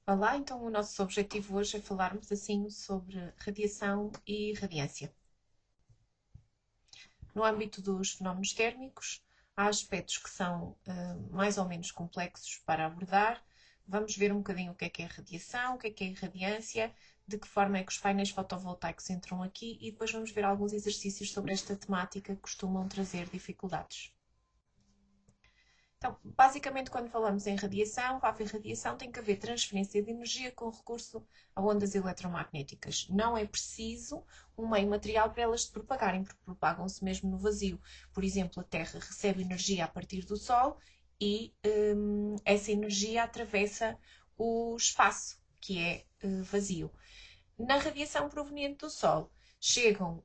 Olá, então o nosso objetivo hoje é falarmos assim sobre radiação e radiância. No âmbito dos fenómenos térmicos, há aspectos que são mais ou menos complexos para abordar. Vamos ver um bocadinho o que é radiação, o que é irradiância, de que forma é que os painéis fotovoltaicos entram aqui e depois vamos ver alguns exercícios sobre esta temática que costumam trazer dificuldades. Então, basicamente, quando falamos em radiação, para haver radiação tem que haver transferência de energia com recurso a ondas eletromagnéticas. Não é preciso um meio material para elas se propagarem, porque propagam-se mesmo no vazio. Por exemplo, a Terra recebe energia a partir do Sol e essa energia atravessa o espaço, que é vazio. Na radiação proveniente do Sol, chegam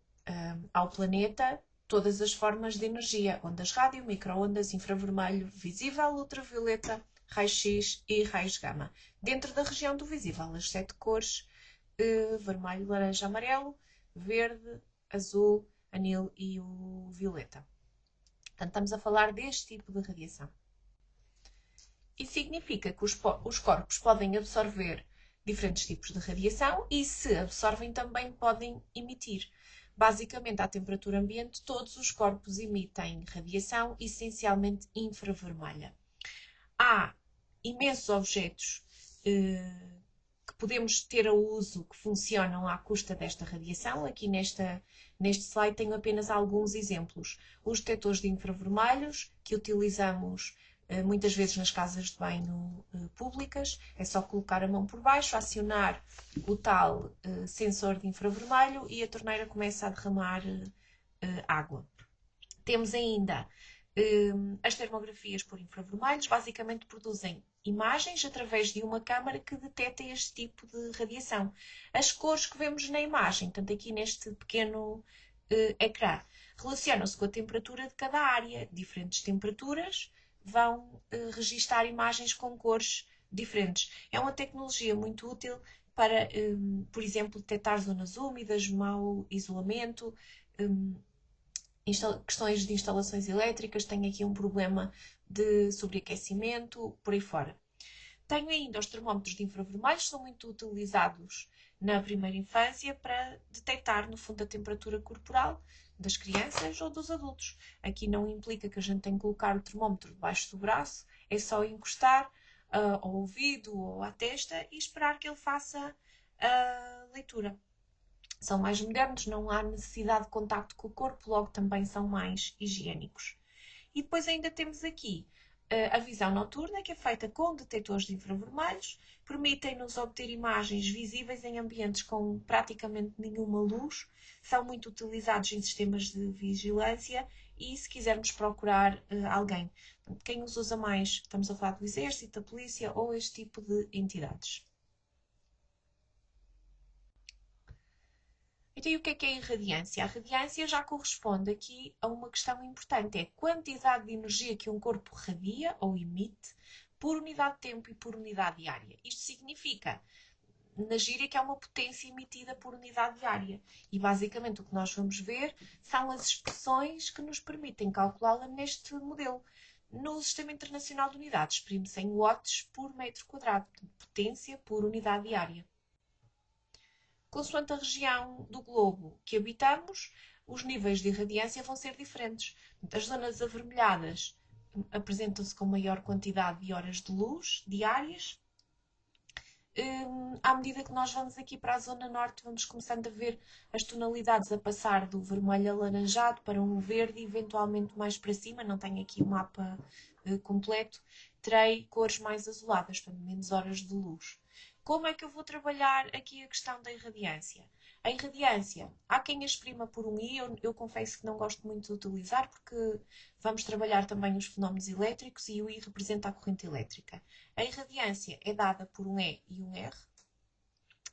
ao planeta todas as formas de energia: ondas rádio, microondas, infravermelho, visível, ultravioleta, raio-x e raios gama. Dentro da região do visível, as 7 cores: vermelho, laranja, amarelo, verde, azul, anil e o violeta. Portanto, estamos a falar deste tipo de radiação. Isso significa que os corpos podem absorver diferentes tipos de radiação e, se absorvem, também podem emitir. Basicamente, à temperatura ambiente, todos os corpos emitem radiação essencialmente infravermelha. Há imensos objetos que podemos ter a uso que funcionam à custa desta radiação. Aqui neste slide tenho apenas alguns exemplos. Os detectores de infravermelhos que utilizamos muitas vezes nas casas de banho públicas. É só colocar a mão por baixo, acionar o tal sensor de infravermelho e a torneira começa a derramar água. Temos ainda as termografias por infravermelhos, basicamente produzem imagens através de uma câmara que detecta este tipo de radiação. As cores que vemos na imagem, tanto aqui neste pequeno ecrã, relacionam-se com a temperatura de cada área. Diferentes temperaturas vão registar imagens com cores diferentes. É uma tecnologia muito útil para, por exemplo, detectar zonas úmidas, mau isolamento, questões de instalações elétricas, tenho aqui um problema de sobreaquecimento, por aí fora. Tenho ainda os termómetros de infravermelhos, são muito utilizados na primeira infância para detectar, no fundo, a temperatura corporal das crianças ou dos adultos. Aqui não implica que a gente tenha que colocar o termómetro debaixo do braço, é só encostar ao ouvido ou à testa e esperar que ele faça a leitura. São mais modernos, não há necessidade de contacto com o corpo, logo também são mais higiênicos. E depois ainda temos aqui a visão noturna, que é feita com detectores de infravermelhos, permitem-nos obter imagens visíveis em ambientes com praticamente nenhuma luz, são muito utilizados em sistemas de vigilância e se quisermos procurar alguém. Quem os usa mais, estamos a falar do exército, da polícia ou este tipo de entidades. Então, e o que é a irradiância? A radiância já corresponde aqui a uma questão importante: é a quantidade de energia que um corpo radia ou emite por unidade de tempo e por unidade diária. Isto significa, na gíria, que é uma potência emitida por unidade diária. E basicamente o que nós vamos ver são as expressões que nos permitem calculá-la neste modelo. No Sistema Internacional de Unidades, exprime-se em watts por metro quadrado, portanto, potência por unidade diária. Consoante a região do globo que habitamos, os níveis de irradiância vão ser diferentes. As zonas avermelhadas apresentam-se com maior quantidade de horas de luz diárias. À medida que nós vamos aqui para a zona norte, vamos começando a ver as tonalidades a passar do vermelho alaranjado para um verde, eventualmente mais para cima. Não tenho aqui o mapa completo. Terei cores mais azuladas, portanto, menos horas de luz. Como é que eu vou trabalhar aqui a questão da irradiância? A irradiância, há quem a exprima por um I, eu confesso que não gosto muito de utilizar, porque vamos trabalhar também os fenómenos elétricos e o I representa a corrente elétrica. A irradiância é dada por um E e um R.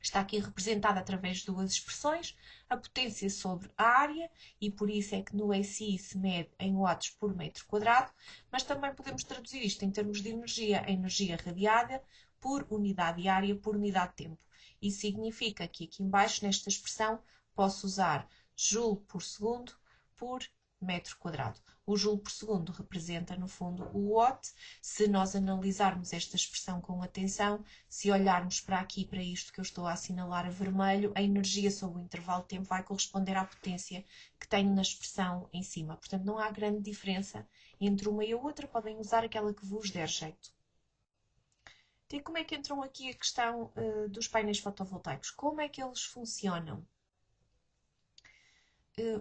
Está aqui representada através de duas expressões: a potência sobre a área, e por isso é que no SI se mede em watts por metro quadrado, mas também podemos traduzir isto em termos de energia, a energia radiada por unidade diária por unidade de tempo. Isso significa que aqui embaixo, nesta expressão, posso usar joule por segundo por metro quadrado. O joule por segundo representa, no fundo, o watt. Se nós analisarmos esta expressão com atenção, se olharmos para aqui, para isto que eu estou a assinalar a vermelho, a energia sobre o intervalo de tempo vai corresponder à potência que tenho na expressão em cima. Portanto, não há grande diferença entre uma e a outra. Podem usar aquela que vos der jeito. Então, como é que entram aqui a questão dos painéis fotovoltaicos? Como é que eles funcionam?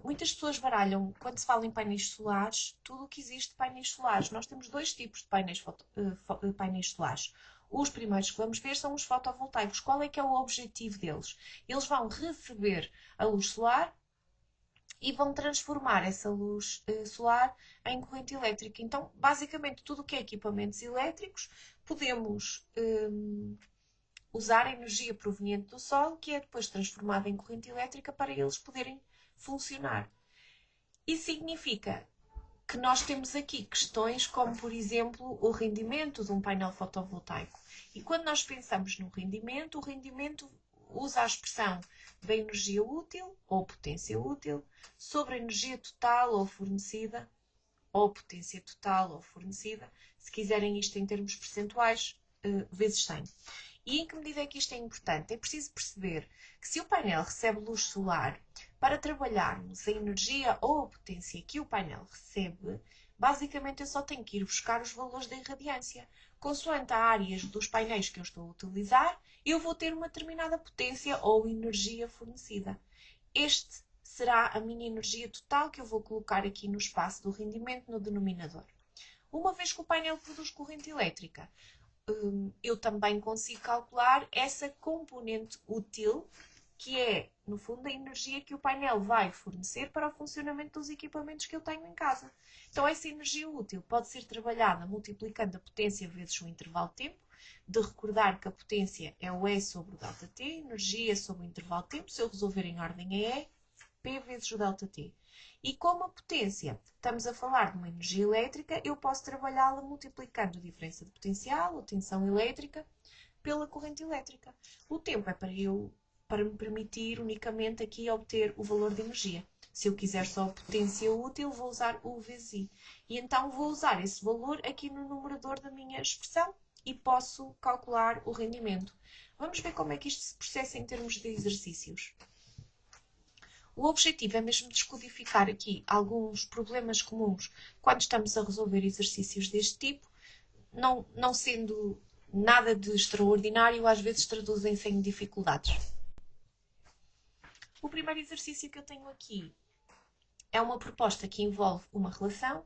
Muitas pessoas baralham, quando se fala em painéis solares, tudo o que existe de painéis solares. Nós temos dois tipos de painéis solares. Os primeiros que vamos ver são os fotovoltaicos. Qual é que é o objetivo deles? Eles vão receber a luz solar e vão transformar essa luz solar em corrente elétrica. Então, basicamente, tudo o que é equipamentos elétricos, podemos usar a energia proveniente do Sol, que é depois transformada em corrente elétrica para eles poderem funcionar. Isso significa que nós temos aqui questões como, por exemplo, o rendimento de um painel fotovoltaico. E quando nós pensamos no rendimento, o rendimento usa a expressão da energia útil ou potência útil sobre a energia total ou fornecida, ou potência total ou fornecida, se quiserem isto em termos percentuais, vezes 100. E em que medida é que isto é importante? É preciso perceber que se o painel recebe luz solar, para trabalharmos a energia ou a potência que o painel recebe, basicamente eu só tenho que ir buscar os valores da irradiância. Consoante a áreas dos painéis que eu estou a utilizar, eu vou ter uma determinada potência ou energia fornecida. Este será a minha energia total que eu vou colocar aqui no espaço do rendimento no denominador. Uma vez que o painel produz corrente elétrica, eu também consigo calcular essa componente útil, que é, no fundo, a energia que o painel vai fornecer para o funcionamento dos equipamentos que eu tenho em casa. Então, essa energia útil pode ser trabalhada multiplicando a potência vezes o intervalo de tempo, de recordar que a potência é o E sobre o ΔT, energia sobre o intervalo de tempo, se eu resolver em ordem é E, P vezes o ΔT. E como a potência, estamos a falar de uma energia elétrica, eu posso trabalhá-la multiplicando a diferença de potencial, ou tensão elétrica, pela corrente elétrica. O tempo é para me permitir unicamente aqui obter o valor de energia. Se eu quiser só a potência útil, vou usar U vezes I. E então vou usar esse valor aqui no numerador da minha expressão e posso calcular o rendimento. Vamos ver como é que isto se processa em termos de exercícios. O objetivo é mesmo descodificar aqui alguns problemas comuns quando estamos a resolver exercícios deste tipo, não sendo nada de extraordinário, às vezes traduzem-se em dificuldades. O primeiro exercício que eu tenho aqui é uma proposta que envolve uma relação.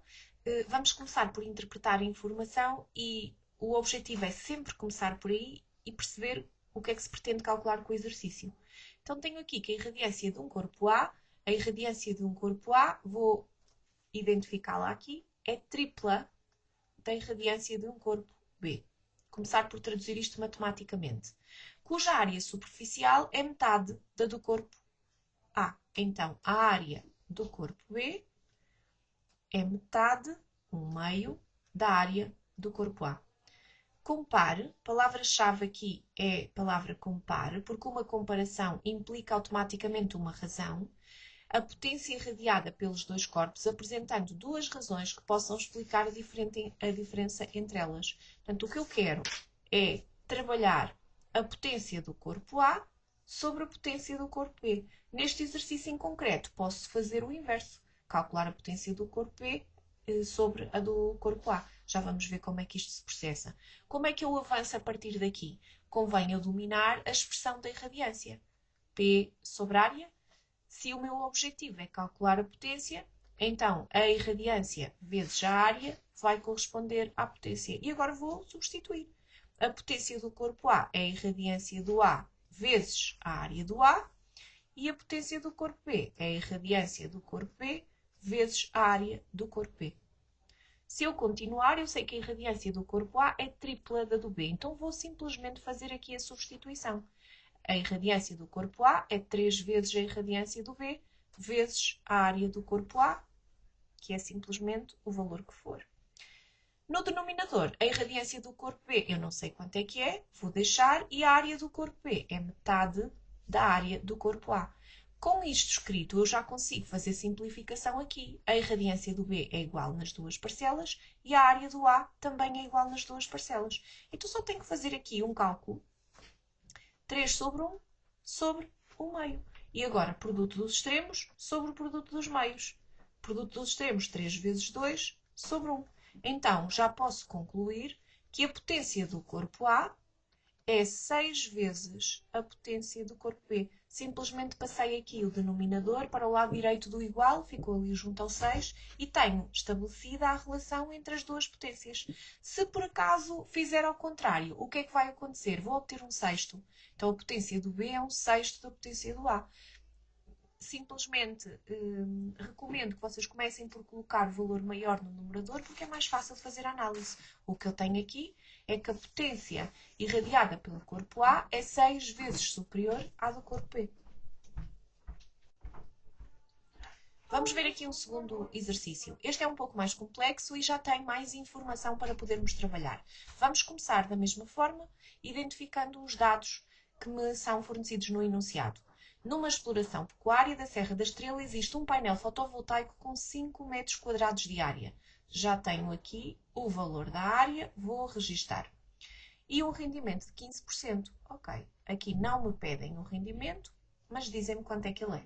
Vamos começar por interpretar a informação e o objetivo é sempre começar por aí e perceber o que é que se pretende calcular com o exercício. Então tenho aqui que a irradiância de um corpo A, a irradiância de um corpo A, vou identificá-la aqui, é tripla da irradiância de um corpo B. Começar por traduzir isto matematicamente. Cuja área superficial é metade da do corpo A. Então, a área do corpo B é metade, 1/2, da área do corpo A. Compare, palavra-chave aqui é palavra compare, porque uma comparação implica automaticamente uma razão, a potência irradiada pelos dois corpos, apresentando duas razões que possam explicar a diferença entre elas. Portanto, o que eu quero é trabalhar a potência do corpo A sobre a potência do corpo B. Neste exercício em concreto, posso fazer o inverso, calcular a potência do corpo B sobre a do corpo A. Já vamos ver como é que isto se processa. Como é que eu avanço a partir daqui? Convém eu dominar a expressão da irradiância. P sobre área. Se o meu objetivo é calcular a potência, então a irradiância vezes a área vai corresponder à potência. E agora vou substituir. A potência do corpo A é a irradiância do A vezes a área do A. E a potência do corpo B é a irradiância do corpo B vezes a área do corpo B. Se eu continuar, eu sei que a irradiância do corpo A é tripla da do B. Então vou simplesmente fazer aqui a substituição. A irradiância do corpo A é 3 vezes a irradiância do B, vezes a área do corpo A, que é simplesmente o valor que for. No denominador, a irradiância do corpo B, eu não sei quanto é que é, vou deixar, e a área do corpo B é metade da área do corpo A. Com isto escrito, eu já consigo fazer simplificação aqui. A irradiância do B é igual nas duas parcelas e a área do A também é igual nas duas parcelas. Então só tenho que fazer aqui um cálculo. 3 sobre 1 sobre 1 meio. E agora, produto dos extremos sobre o produto dos meios. Produto dos extremos, 3 vezes 2 sobre 1. Então, já posso concluir que a potência do corpo A é 6 vezes a potência do corpo B. Simplesmente passei aqui o denominador para o lado direito do igual, ficou ali junto ao 6, e tenho estabelecida a relação entre as duas potências. Se por acaso fizer ao contrário, o que é que vai acontecer? Vou obter um sexto. Então a potência do B é um sexto da potência do A. Simplesmente recomendo que vocês comecem por colocar o valor maior no numerador, porque é mais fácil de fazer a análise. O que eu tenho aqui é que a potência irradiada pelo corpo A é 6 vezes superior à do corpo B. Vamos ver aqui um segundo exercício. Este é um pouco mais complexo e já tem mais informação para podermos trabalhar. Vamos começar da mesma forma, identificando os dados que me são fornecidos no enunciado. Numa exploração pecuária da Serra da Estrela existe um painel fotovoltaico com 5 metros quadrados de área. Já tenho aqui o valor da área, vou registar. E um rendimento de 15%. Ok, aqui não me pedem um rendimento, mas dizem-me quanto é que ele é.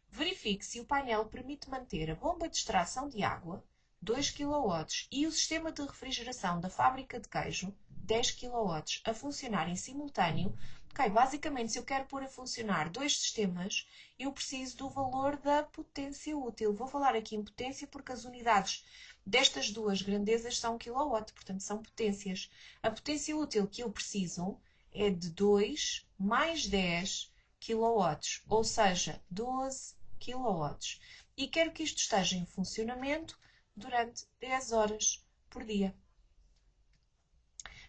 Verifique se o painel permite manter a bomba de extração de água, 2 kW, e o sistema de refrigeração da fábrica de queijo, 10 kW, a funcionar em simultâneo. Ok, basicamente, se eu quero pôr a funcionar dois sistemas, eu preciso do valor da potência útil. Vou falar aqui em potência porque as unidades destas duas grandezas são kW, portanto são potências. A potência útil que eu preciso é de 2 mais 10 kW, ou seja, 12 kW. E quero que isto esteja em funcionamento durante 10 horas por dia.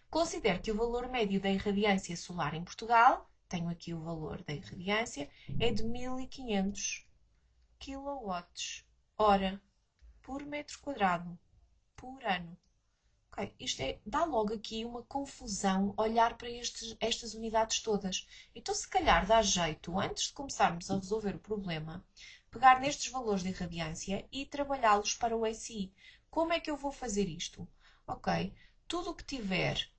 Considero que o valor médio da irradiância solar em Portugal, tenho aqui o valor da irradiância, é de 1500 kWh por metro quadrado por ano. Okay, isto dá logo aqui uma confusão olhar para estas unidades todas. Então, se calhar dá jeito, antes de começarmos a resolver o problema, pegar nestes valores de irradiância e trabalhá-los para o SI. Como é que eu vou fazer isto? Ok, tudo o que tiver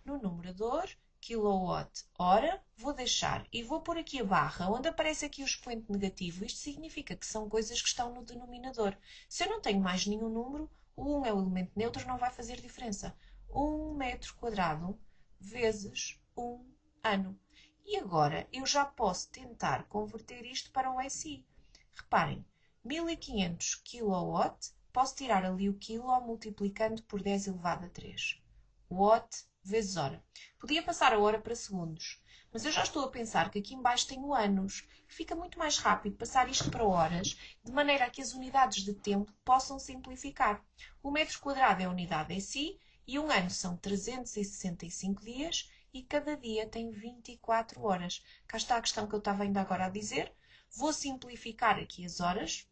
no numerador, quilowatt-hora, vou deixar e vou pôr aqui a barra, onde aparece aqui o expoente negativo. Isto significa que são coisas que estão no denominador. Se eu não tenho mais nenhum número, o 1 é o elemento neutro, não vai fazer diferença. 1 metro quadrado vezes 1 ano. E agora eu já posso tentar converter isto para o SI. Reparem, 1500 kW, posso tirar ali o quilo multiplicando por 10 elevado a 3. Watt vezes hora. Podia passar a hora para segundos, mas eu já estou a pensar que aqui embaixo tenho anos. Fica muito mais rápido passar isto para horas, de maneira a que as unidades de tempo possam simplificar. O metro quadrado é a unidade em si, e um ano são 365 dias, e cada dia tem 24 horas. Cá está a questão que eu estava ainda agora a dizer. Vou simplificar aqui as horas.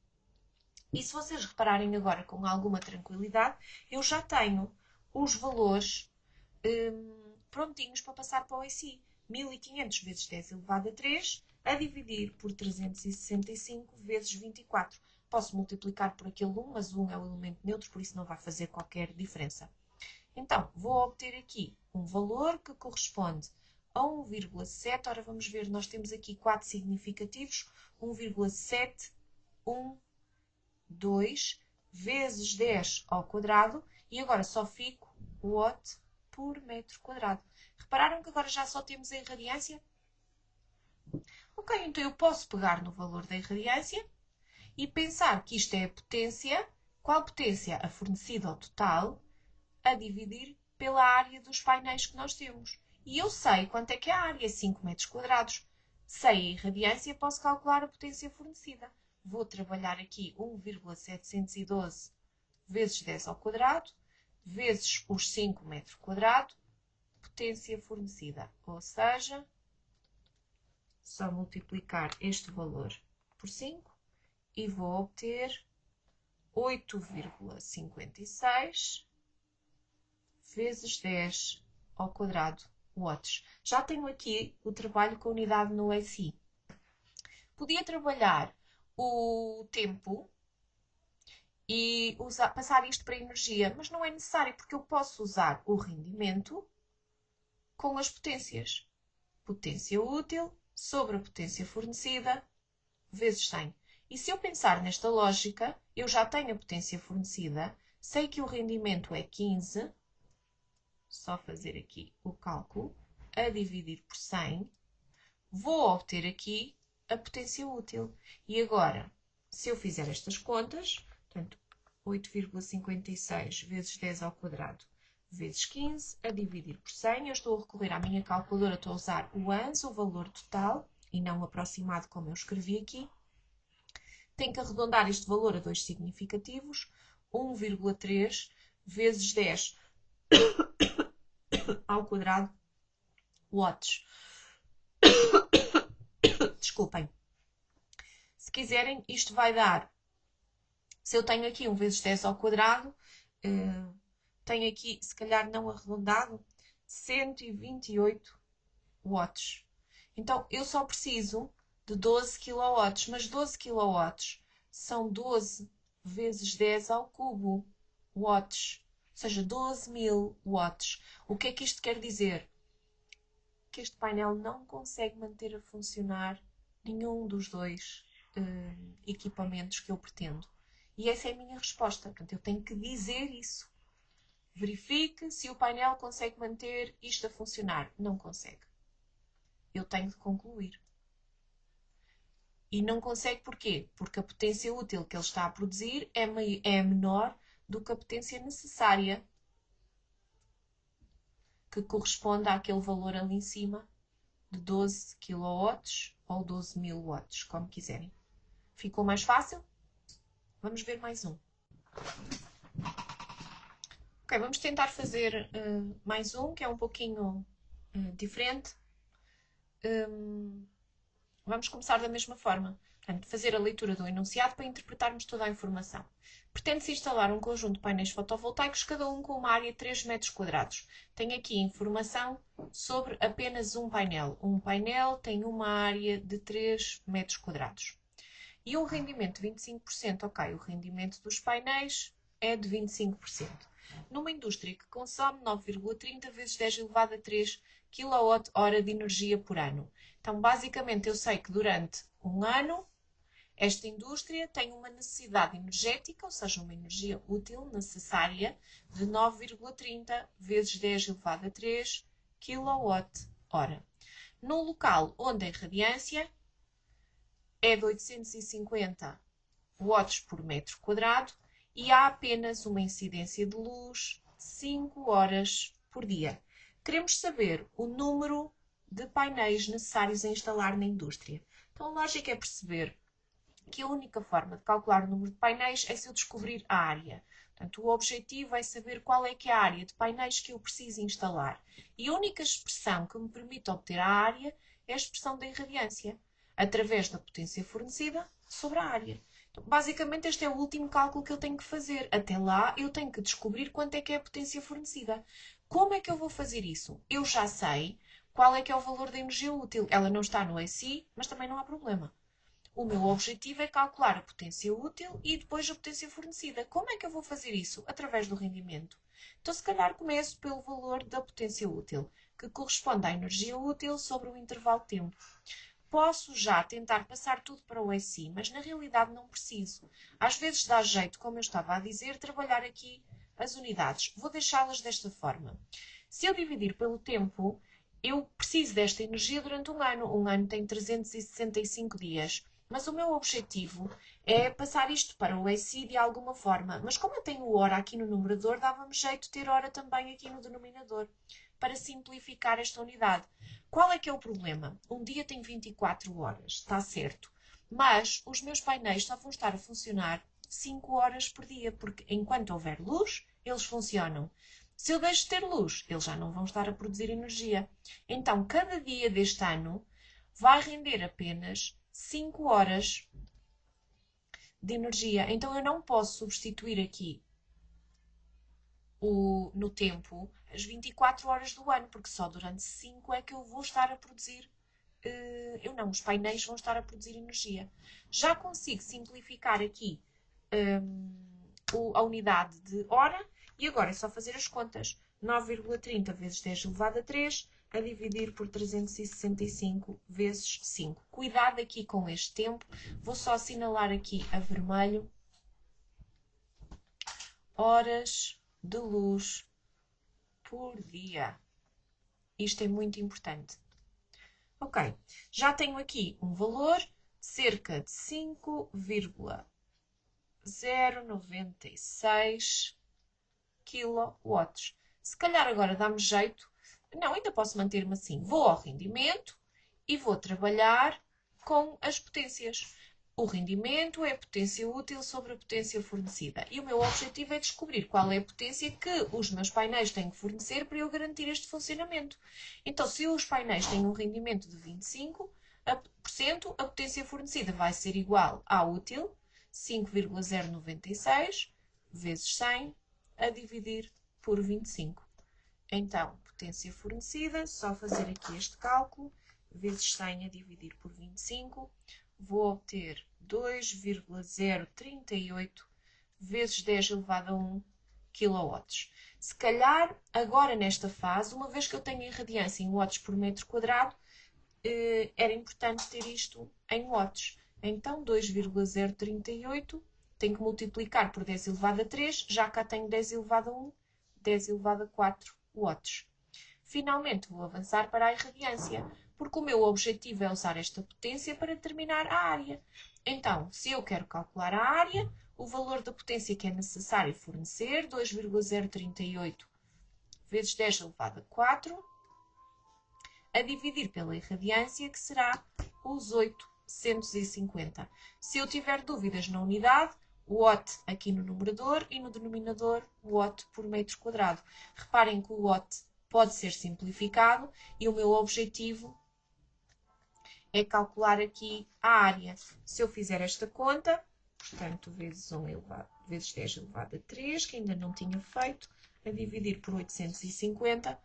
E se vocês repararem agora com alguma tranquilidade, eu já tenho os valores prontinhos para passar para o SI. 1500 vezes 10 elevado a 3 a dividir por 365 vezes 24. Posso multiplicar por aquele 1, mas o 1 é o elemento neutro, por isso não vai fazer qualquer diferença. Então, vou obter aqui um valor que corresponde a 1,7. Ora, vamos ver, nós temos aqui 4 significativos. 1,712 vezes 10 ao quadrado. E agora só fico watt por metro quadrado. Repararam que agora já só temos a irradiância? Ok, então eu posso pegar no valor da irradiância e pensar que isto é a potência. Qual potência? A fornecida ao total, a dividir pela área dos painéis que nós temos. E eu sei quanto é que é a área, 5 metros quadrados. Sei a irradiância, posso calcular a potência fornecida. Vou trabalhar aqui 1,712 vezes 10 ao quadrado, vezes os 5 metros quadrados, potência fornecida. Ou seja, só multiplicar este valor por 5 e vou obter 8,56 vezes 10 ao quadrado watts. Já tenho aqui o trabalho com a unidade no SI. Podia trabalhar o tempo e passar isto para energia, mas não é necessário porque eu posso usar o rendimento com as potências. Potência útil sobre a potência fornecida vezes 100. E se eu pensar nesta lógica, eu já tenho a potência fornecida, sei que o rendimento é 15, só fazer aqui o cálculo, a dividir por 100, vou obter aqui a potência útil. E agora, se eu fizer estas contas, portanto, 8,56 vezes 10 ao quadrado vezes 15, a dividir por 100, eu estou a recorrer à minha calculadora, estou a usar o ANS, o valor total, e não o aproximado como eu escrevi aqui. Tenho que arredondar este valor a dois significativos, 1,3 vezes 10 ao quadrado watts. Desculpem. Se quiserem, isto vai dar, se eu tenho aqui 1 vezes 10 ao quadrado, tenho aqui, se calhar não arredondado, 128 watts. Então, eu só preciso de 12 kW, mas 12 kW são 12 vezes 10 ao cubo watts, ou seja, 12.000 watts. O que é que isto quer dizer? Que este painel não consegue manter a funcionar nenhum dos dois equipamentos que eu pretendo. E essa é a minha resposta. Portanto, eu tenho que dizer isso. Verifique se o painel consegue manter isto a funcionar. Não consegue. Eu tenho de concluir. E não consegue porquê? Porque a potência útil que ele está a produzir é menor do que a potência necessária, que corresponde àquele valor ali em cima de 12 kW ou 12.000 watts, como quiserem. Ficou mais fácil? Vamos ver mais um. Ok, vamos tentar fazer mais um, que é um pouquinho diferente. Vamos começar da mesma forma. Portanto, fazer a leitura do enunciado para interpretarmos toda a informação. Pretende-se instalar um conjunto de painéis fotovoltaicos, cada um com uma área de 3 metros quadrados. Tenho aqui informação sobre apenas um painel. Um painel tem uma área de 3 metros quadrados. E um rendimento de 25%, ok, o rendimento dos painéis é de 25%. Numa indústria que consome 9,30 vezes 10 elevado a 3 kWh de energia por ano. Então, basicamente, eu sei que durante um ano, esta indústria tem uma necessidade energética, ou seja, uma energia útil necessária, de 9,30 vezes 10 elevado a 3 kWh. No local onde a irradiância é de 850 watts por metro quadrado e há apenas uma incidência de luz de 5 horas por dia. Queremos saber o número de painéis necessários a instalar na indústria. Então, a lógica é perceber que a única forma de calcular o número de painéis é se eu descobrir a área. Portanto, o objetivo é saber qual é que é a área de painéis que eu preciso instalar. E a única expressão que me permite obter a área é a expressão da irradiância, através da potência fornecida sobre a área. Então, basicamente, este é o último cálculo que eu tenho que fazer. Até lá, eu tenho que descobrir quanto é que é a potência fornecida. Como é que eu vou fazer isso? Eu já sei qual é que é o valor da energia útil. Ela não está no SI, mas também não há problema. O meu objetivo é calcular a potência útil e depois a potência fornecida. Como é que eu vou fazer isso? Através do rendimento. Então, se calhar, começo pelo valor da potência útil, que corresponde à energia útil sobre o intervalo de tempo. Posso já tentar passar tudo para o SI, mas na realidade não preciso. Às vezes dá jeito, como eu estava a dizer, trabalhar aqui as unidades. Vou deixá-las desta forma. Se eu dividir pelo tempo, eu preciso desta energia durante um ano. Um ano tem 365 dias. Mas o meu objetivo é passar isto para o SI de alguma forma. Mas como eu tenho hora aqui no numerador, dava-me jeito de ter hora também aqui no denominador, para simplificar esta unidade. Qual é que é o problema? Um dia tem 24 horas, está certo. Mas os meus painéis só vão estar a funcionar 5 horas por dia, porque enquanto houver luz, eles funcionam. Se eu deixo de ter luz, eles já não vão estar a produzir energia. Então, cada dia deste ano vai render apenas 5 horas de energia. Então, eu não posso substituir aqui no tempo as 24 horas do ano, porque só durante 5 é que eu vou estar a produzir os painéis vão estar a produzir energia. Já consigo simplificar aqui a unidade de hora e agora é só fazer as contas. 9,30 vezes 10 elevado a 3 a dividir por 365 vezes 5. Cuidado aqui com este tempo. Vou só assinalar aqui a vermelho. Horas de luz por dia. Isto é muito importante. Ok, já tenho aqui um valor de cerca de 5,096 kW. Se calhar agora dá-me jeito. Não, ainda posso manter-me assim. Vou ao rendimento e vou trabalhar com as potências. O rendimento é a potência útil sobre a potência fornecida. E o meu objetivo é descobrir qual é a potência que os meus painéis têm que fornecer para eu garantir este funcionamento. Então, se os painéis têm um rendimento de 25%, a potência fornecida vai ser igual à útil, 5,096 vezes 100 a dividir por 25. Então, potência fornecida, só fazer aqui este cálculo, vezes 100 a dividir por 25, vou obter 2,038 vezes 10 elevado a 1 kW. Se calhar, agora nesta fase, uma vez que eu tenho em radiância em watts por metro quadrado, era importante ter isto em watts. Então, 2,038 tenho que multiplicar por 10 elevado a 3, já cá tenho 10 elevado a 1, 10 elevado a 4 watts. Finalmente, vou avançar para a irradiância, porque o meu objetivo é usar esta potência para determinar a área. Então, se eu quero calcular a área, o valor da potência que é necessário fornecer, 2,038 vezes 10 elevado a 4, a dividir pela irradiância, que será os 850. Se eu tiver dúvidas na unidade, watt aqui no numerador e no denominador watt por metro quadrado. Reparem que o watt pode ser simplificado e o meu objetivo é calcular aqui a área. Se eu fizer esta conta, portanto, vezes 10 elevado a 3, que ainda não tinha feito, a dividir por 850,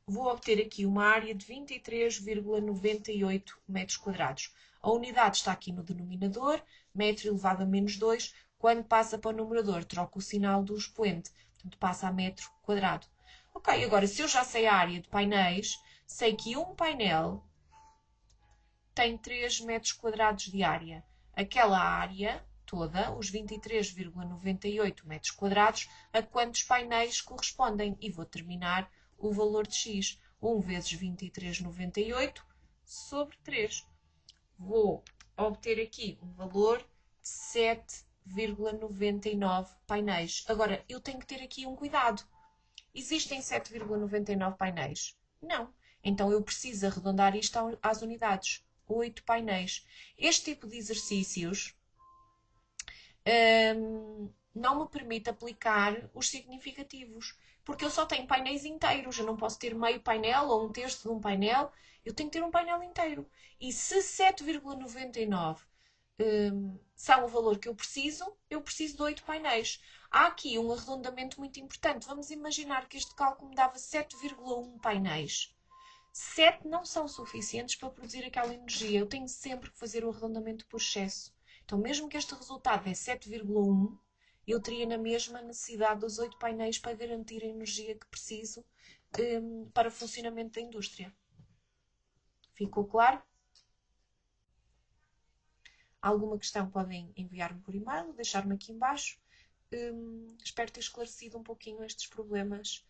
vou obter aqui uma área de 23,98 metros quadrados. A unidade está aqui no denominador, metro elevado a menos 2. Quando passa para o numerador, troco o sinal do expoente, portanto passa a metro quadrado. Ok, agora se eu já sei a área de painéis, sei que um painel tem 3 metros quadrados de área. Aquela área toda, os 23,98 metros quadrados, a quantos painéis correspondem? E vou terminar o valor de x. 1 vezes 23,98 sobre 3. Vou obter aqui um valor de 7,99 painéis. Agora, eu tenho que ter aqui um cuidado. Existem 7,99 painéis? Não. Então, eu preciso arredondar isto às unidades. 8 painéis. Este tipo de exercícios não me permite aplicar os significativos, porque eu só tenho painéis inteiros, eu não posso ter meio painel ou um terço de um painel, eu tenho que ter um painel inteiro. E se 7,99 são o valor que eu preciso de 8 painéis. Há aqui um arredondamento muito importante. Vamos imaginar que este cálculo me dava 7,1 painéis. 7 não são suficientes para produzir aquela energia. Eu tenho sempre que fazer o arredondamento por excesso. Então, mesmo que este resultado é 7,1, eu teria na mesma necessidade dos 8 painéis para garantir a energia que preciso para o funcionamento da indústria. Ficou claro? Alguma questão podem enviar-me por e-mail, deixar-me aqui em baixo. Espero ter esclarecido um pouquinho estes problemas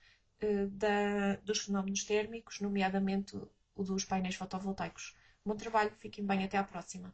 dos fenómenos térmicos, nomeadamente o dos painéis fotovoltaicos. Bom trabalho, fiquem bem, até à próxima.